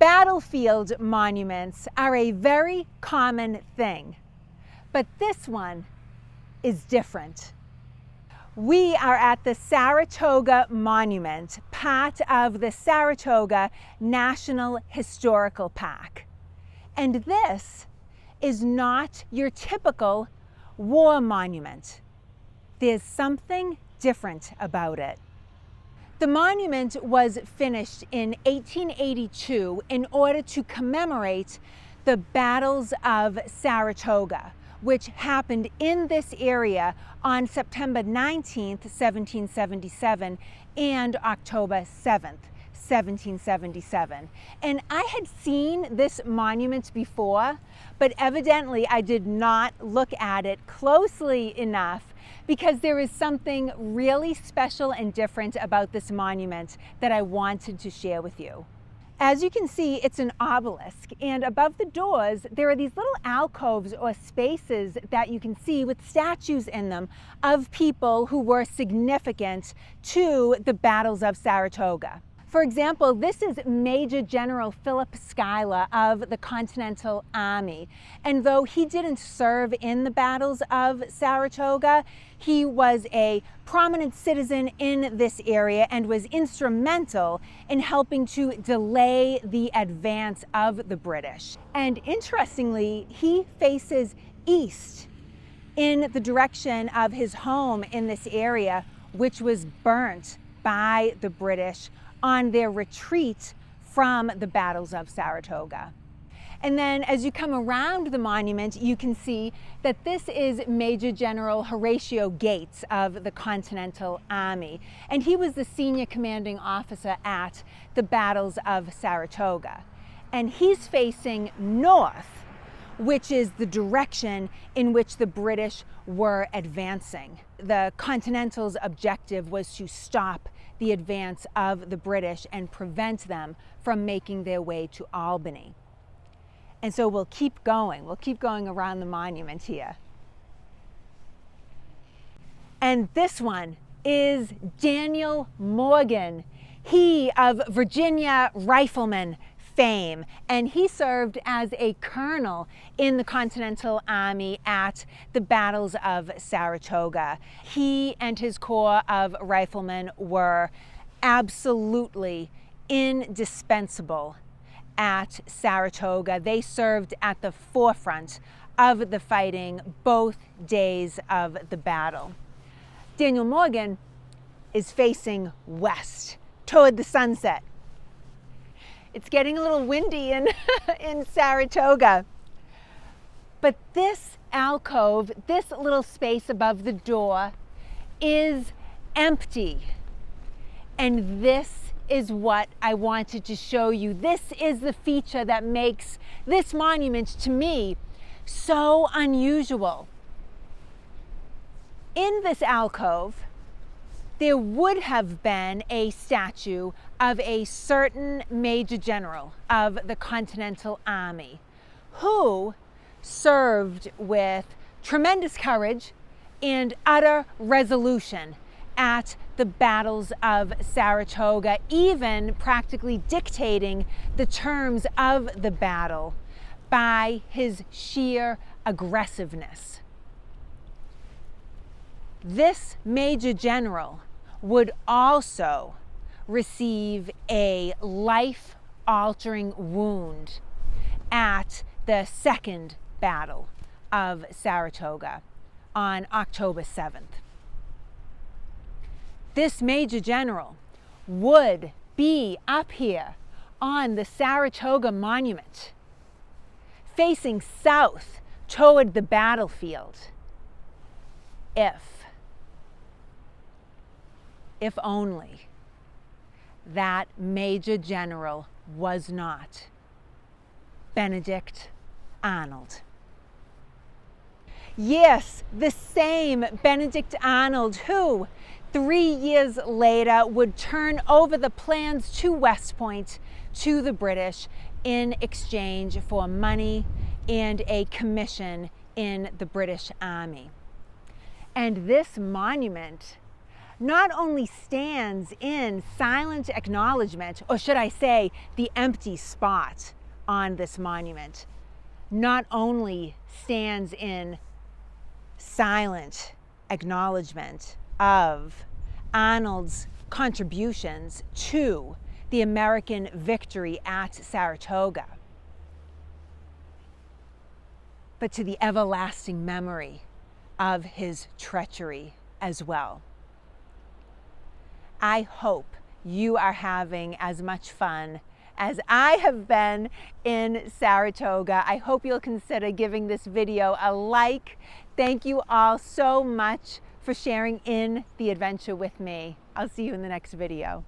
Battlefield monuments are a very common thing, but this one is different. We are at the Saratoga Monument, part of the Saratoga National Historical Park. And this is not your typical war monument. There's something different about it. The monument was finished in 1882 in order to commemorate the Battles of Saratoga, which happened in this area on September 19th, 1777 and October 7th, 1777. And I had seen this monument before, but evidently I did not look at it closely enough because there is something really special and different about this monument that I wanted to share with you. As you can see, it's an obelisk, and above the doors there are these little alcoves or spaces that you can see with statues in them of people who were significant to the Battles of Saratoga. For example, this is Major General Philip Schuyler of the Continental Army. And though he didn't serve in the Battles of Saratoga, he was a prominent citizen in this area and was instrumental in helping to delay the advance of the British. And interestingly, he faces east in the direction of his home in this area, which was burnt by the British on their retreat from the Battles of Saratoga. And then as you come around the monument, you can see that this is Major General Horatio Gates of the Continental Army. And he was the senior commanding officer at the Battles of Saratoga. And he's facing north, which is the direction in which the British were advancing. The Continental's objective was to stop the advance of the British and prevent them from making their way to Albany. And so we'll keep going around the monument here. And this one is Daniel Morgan. He of Virginia rifleman fame, and he served as a colonel in the Continental Army at the Battles of Saratoga. He and his corps of riflemen were absolutely indispensable at Saratoga. They served at the forefront of the fighting both days of the battle. Daniel Morgan is facing west toward the sunset. It's getting a little windy in Saratoga. But this alcove, this little space above the door, is empty. And this is what I wanted to show you. This is the feature that makes this monument, to me, so unusual. In this alcove, there would have been a statue of a certain Major General of the Continental Army who served with tremendous courage and utter resolution at the Battles of Saratoga, even practically dictating the terms of the battle by his sheer aggressiveness. This Major General would also receive a life-altering wound at the Second Battle of Saratoga on October 7th. This Major General would be up here on the Saratoga Monument, facing south toward the battlefield, if only that Major General was not Benedict Arnold. Yes, the same Benedict Arnold who 3 years later would turn over the plans to West Point to the British in exchange for money and a commission in the British Army. And this monument not only stands in silent acknowledgement, or should I say the empty spot on this monument, not only stands in silent acknowledgement of Arnold's contributions to the American victory at Saratoga, but to the everlasting memory of his treachery as well. I hope you are having as much fun as I have been in Saratoga. I hope you'll consider giving this video a like. Thank you all so much for sharing in the adventure with me. I'll see you in the next video.